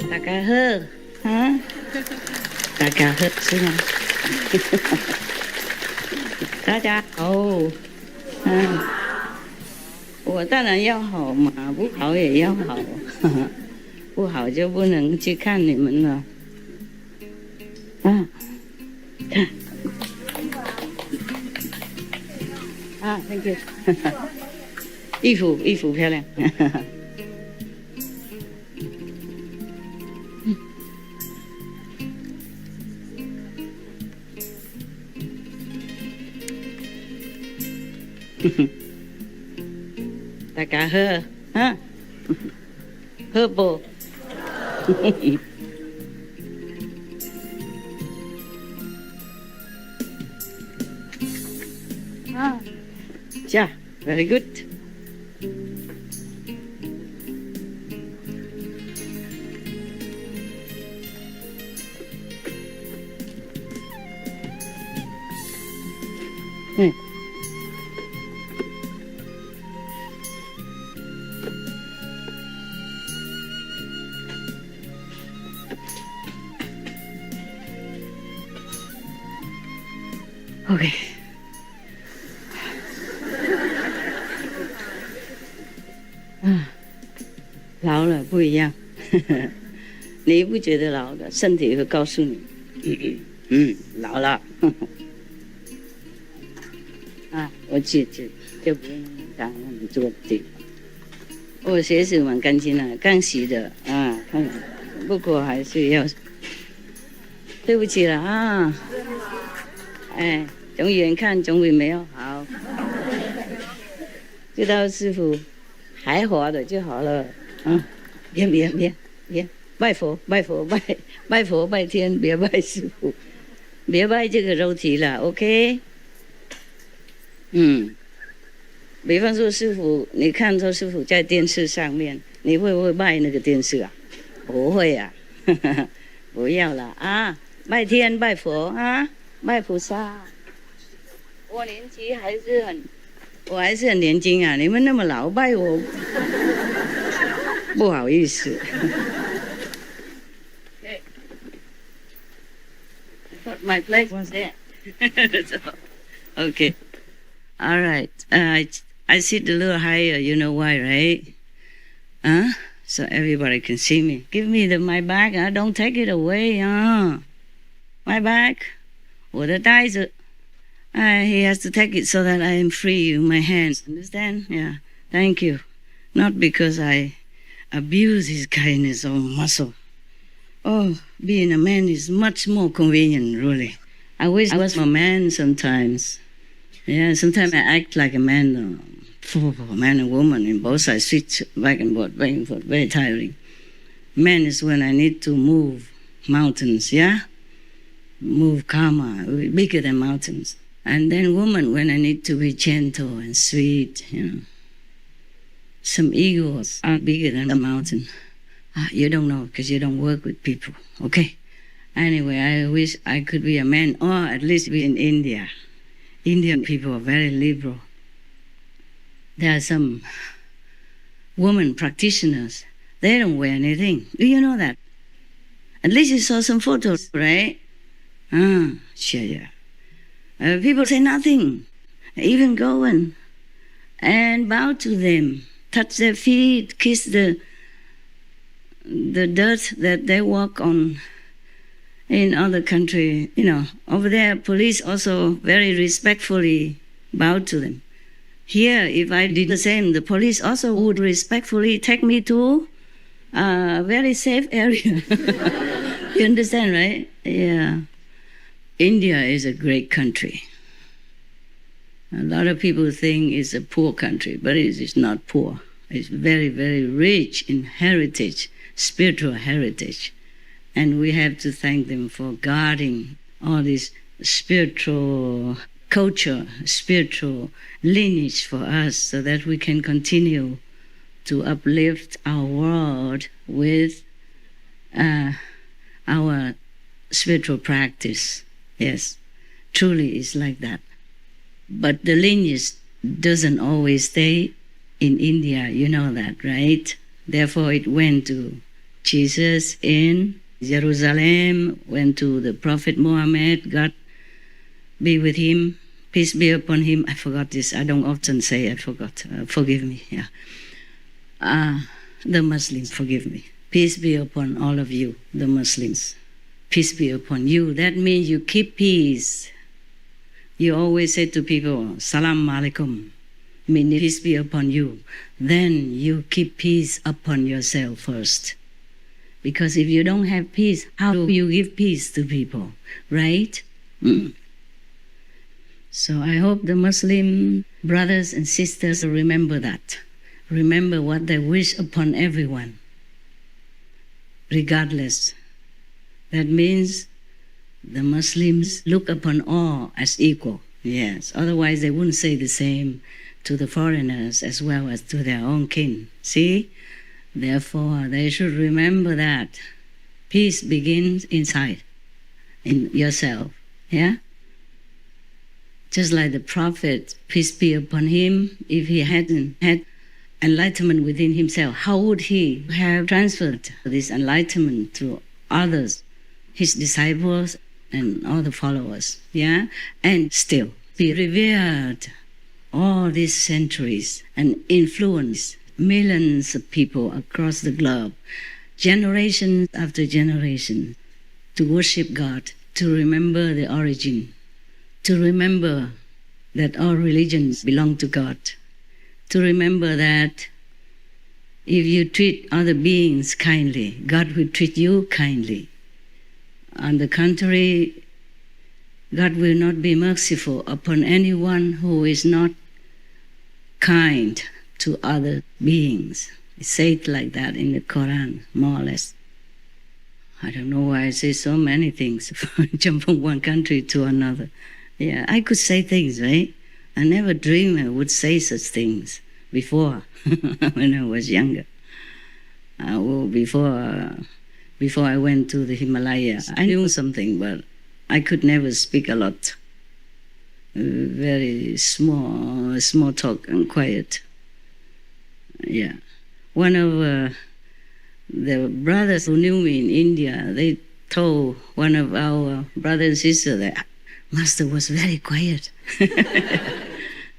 大家好，啊，大家好是吗？大家好，我当然要好嘛，不好也要好，不好就不能去看你们了。看，thank you， 衣服漂亮。大家好，好不？Yeah, very good. OK， 老了不一样，你不觉得老了，身体会告诉你，老了。我就不用刚刚你做的，我鞋子蛮干净的，刚洗的不过还是要，对不起了啊，从远看总比没有好，知道师傅还活的就好了，别，拜佛拜天，别拜师傅，别拜这个肉体了 ，OK？ 比方说师傅，你看到师傅在电视上面，你会不会拜那个电视啊？不会啊，不要了啊！拜天拜佛啊，拜菩萨。我年纪我还是很年轻啊！你们那么老拜我，不好意思。My place was there. So, okay. All right. I sit a little higher. You know why, right? So everybody can see me. Give me my bag. Don't take it away. My bag. 我的袋子。He has to take it so that I am free in my hands. Understand? Yeah. Thank you. Not because I abuse his kindness or muscle. Oh, being a man is much more convenient, really. I wish I was a man sometimes. Yeah, sometimes I act like a man, man and woman in both sides, switch back and forth, very tiring. Man is when I need to move mountains, yeah? Move calmer, bigger than mountains. And then woman when I need to be gentle and sweet, Some egos are bigger than the mountain. You don't know because you don't work with people, okay? Anyway, I wish I could be a man, or at least be in India. Indian people are very liberal. There are some women practitioners. They don't wear anything. Do you know that? At least you saw some photos, right? Sure, yeah. People say nothing. Even go and bow to them, touch their feet, kiss the dirt that they walk on. In other country, over there, police also very respectfully bow to them. Here, if I did the same, the police also would respectfully take me to a very safe area. You understand, right? Yeah. India is a great country. A lot of people think it's a poor country, but it is not poor. It's very, very rich in heritage, spiritual heritage. And we have to thank them for guarding all this spiritual culture, spiritual lineage for us so that we can continue to uplift our world with our spiritual practice. Yes, truly it's like that. But the lineage doesn't always stay in India, you know that, right? Therefore, it went to Jesus in Jerusalem, went to the Prophet Muhammad, God be with him, peace be upon him. I forgot this. I don't often say I forgot. Forgive me. Yeah. The Muslims, forgive me. Peace be upon all of you, the Muslims. Peace be upon you. That means you keep peace. You always say to people, Salam alaikum, meaning peace be upon you. Then you keep peace upon yourself first. Because if you don't have peace, how do you give peace to people, right? So I hope the Muslim brothers and sisters remember that. Remember what they wish upon everyone, regardless. That means the Muslims look upon all as equal. Yes, otherwise they wouldn't say the same to the foreigners as well as to their own kin. See? Therefore, they should remember that peace begins inside, in yourself. Yeah? Just like the Prophet, peace be upon him, if he hadn't had enlightenment within himself, how would he have transferred this enlightenment to others, his disciples and all the followers? Yeah? And still be revered all these centuries and influence millions of people across the globe, generation after generation, to worship God, to remember the origin, to remember that all religions belong to God, to remember that if you treat other beings kindly, God will treat you kindly. On the contrary, God will not be merciful upon anyone who is not kind to other beings. It says like that in the Quran, more or less. I don't know why I say so many things, jump from one country to another. Yeah, I could say things, right? I never dreamed I would say such things before, when I was younger. Before I went to the Himalayas, I knew something, but I could never speak a lot. Very small talk and quiet. Yeah. One of the brothers who knew me in India, they told one of our brothers and sisters that Master was very quiet.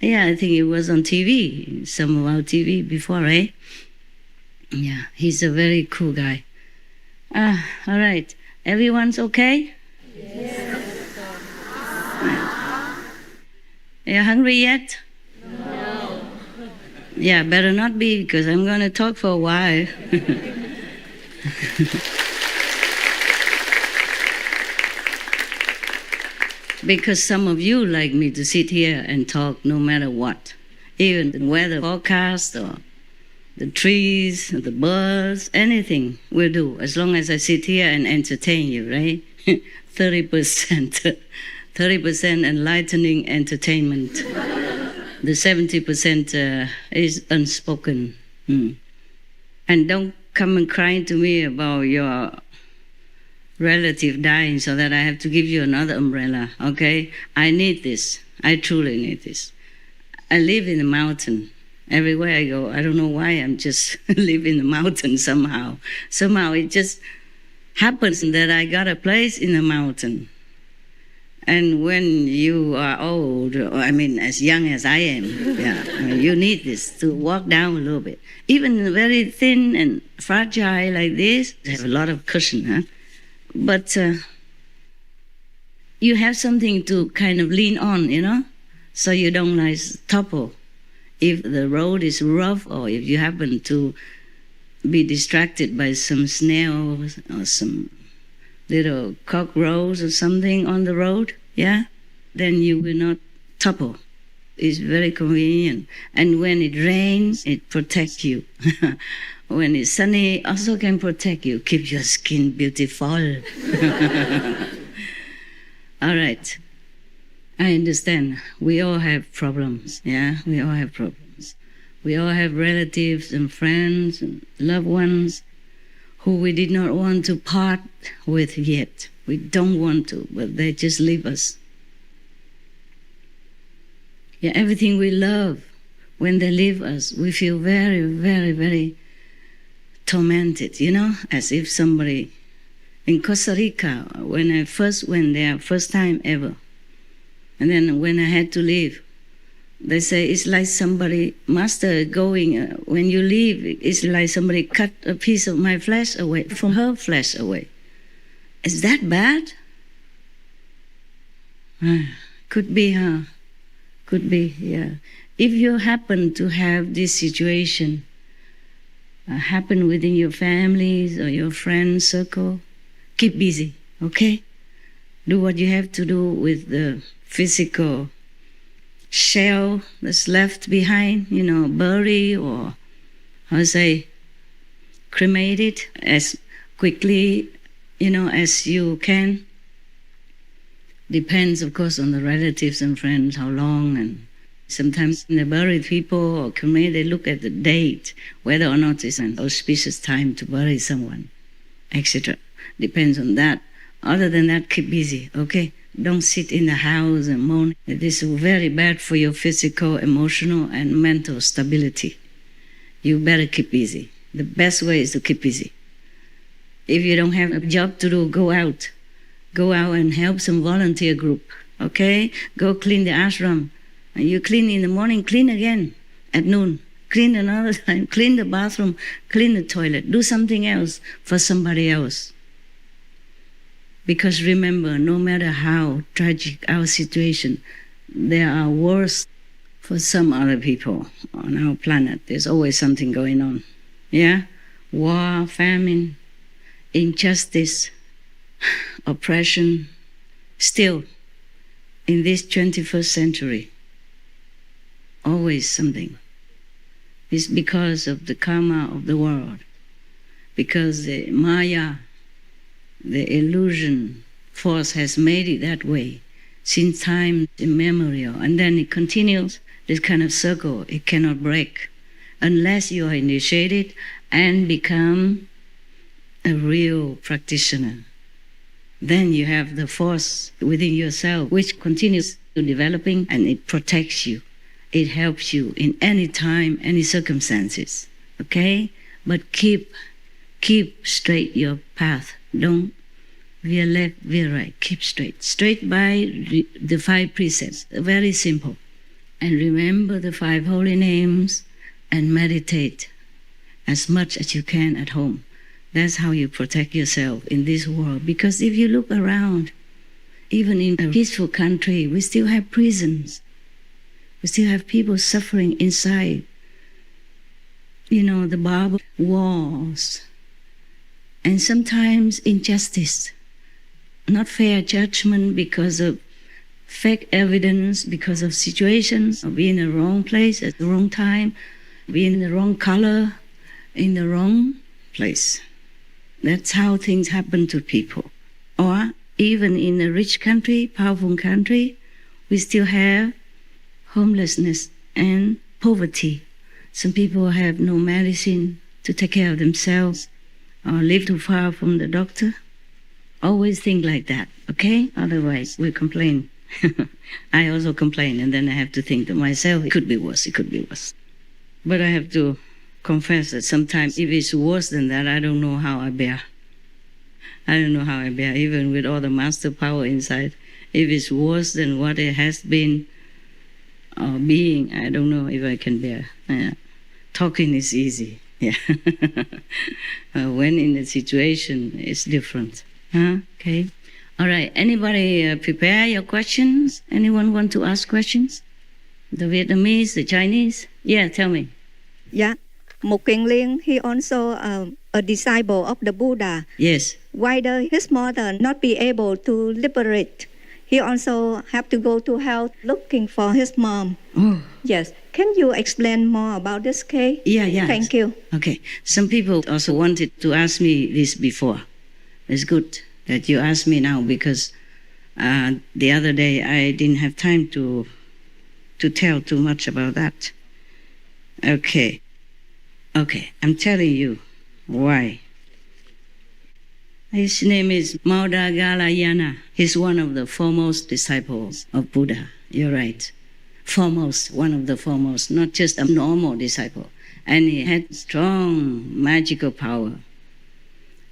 Yeah, I think it was on TV, some of our TV before, right? Yeah, he's a very cool guy. All right. Everyone's okay? Yes. Are you hungry yet? No. Yeah, better not be, because I'm going to talk for a while. Because some of you like me to sit here and talk no matter what. Even the weather forecast or the trees, the birds, anything will do, as long as I sit here and entertain you, right? 30%. 30% enlightening entertainment. The 70% is unspoken. And don't come and cry to me about your relative dying so that I have to give you another umbrella, okay? I need this. I truly need this. I live in the mountain. Everywhere I go, I don't know why, I'm just live in the mountain somehow. Somehow it just happens that I got a place in the mountain. And when you are old, I mean, as young as I am, yeah, you need this to walk down a little bit. Even very thin and fragile like this, they have a lot of cushion, huh? But you have something to kind of lean on, you know, so you don't like topple. If the road is rough or if you happen to be distracted by some snails or some little cockroach or something on the road, yeah, then you will not topple. It's very convenient. And when it rains, it protects you. When it's sunny, also can protect you, keep your skin beautiful. All right. I understand. We all have problems. Yeah, we all have problems. We all have relatives and friends and loved ones who we did not want to part with yet. We don't want to, but they just leave us. Yeah, everything we love, when they leave us, we feel very, very, very tormented, as if somebody... In Costa Rica, when I first went there, first time ever, and then when I had to leave, they say it's like somebody, master going, when you leave, it's like somebody cut a piece of my flesh away, from her flesh away. Is that bad? Could be, huh? Could be, yeah. If you happen to have this situation happen within your families or your friend circle, keep busy, okay? Do what you have to do with the physical shell that's left behind, bury or, cremate it as quickly, as you can. Depends, of course, on the relatives and friends, how long. And sometimes when they bury people or cremate, they look at the date, whether or not it's an auspicious time to bury someone, etc. Depends on that. Other than that, keep busy, okay? Don't sit in the house and moan. It is very bad for your physical, emotional, and mental stability. You better keep busy. The best way is to keep busy. If you don't have a job to do, go out. Go out and help some volunteer group, okay? Go clean the ashram. And you clean in the morning, clean again at noon. Clean another time, clean the bathroom, clean the toilet. Do something else for somebody else. Because remember, no matter how tragic our situation, there are worse for some other people on our planet. There's always something going on. Yeah? War, famine, injustice, oppression. Still, in this 21st century, always something. It's because of the karma of the world. Because the Maya, the illusion force has made it that way since time immemorial. And then it continues, this kind of circle, it cannot break unless you are initiated and become a real practitioner. Then you have the force within yourself which continues to developing, and it protects you. It helps you in any time, any circumstances. Okay? But keep straight your path. Don't veer left, veer right. Keep straight. Straight by the 5 precepts. Very simple. And remember the 5 holy names and meditate as much as you can at home. That's how you protect yourself in this world. Because if you look around, even in a peaceful country, we still have prisons. We still have people suffering inside. The barbed wars. And sometimes injustice. Not fair judgment because of fake evidence, because of situations, of being in the wrong place at the wrong time, being in the wrong color, in the wrong place. That's how things happen to people. Or even in a rich country, powerful country, we still have homelessness and poverty. Some people have no medicine to take care of themselves or live too far from the doctor. Always think like that, okay? Otherwise, we complain. I also complain, and then I have to think to myself, it could be worse, it could be worse. But I have to confess that sometimes if it's worse than that, I don't know how I bear. I don't know how I bear, even with all the master power inside. If it's worse than what it has been or being, I don't know if I can bear. Talking is easy, yeah. When in a situation, it's different. Okay. All right. Anybody prepare your questions? Anyone want to ask questions? The Vietnamese, the Chinese? Yeah, tell me. Yeah. Mục Kiền Liên, he also a disciple of the Buddha. Yes. Why does his mother not be able to liberate? He also have to go to hell looking for his mom. Oh. Yes. Can you explain more about this case? Yeah. Thank you. Okay. Some people also wanted to ask me this before. It's good that you asked me now because the other day I didn't have time to tell too much about that. Okay, I'm telling you why. His name is Maudagalayana. He's one of the foremost disciples of Buddha. You're right. Foremost, one of the foremost, not just a normal disciple. And he had strong magical power.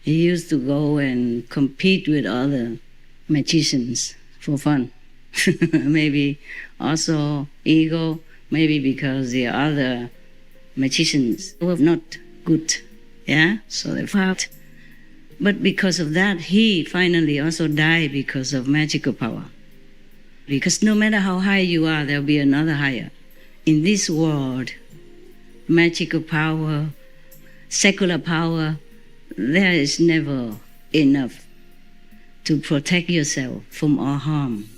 He used to go and compete with other magicians for fun. Maybe also ego, maybe because the other magicians were not good. Yeah, so they fought. But because of that, he finally also died because of magical power. Because no matter how high you are, there'll be another higher. In this world, magical power, secular power, there is never enough to protect yourself from all harm.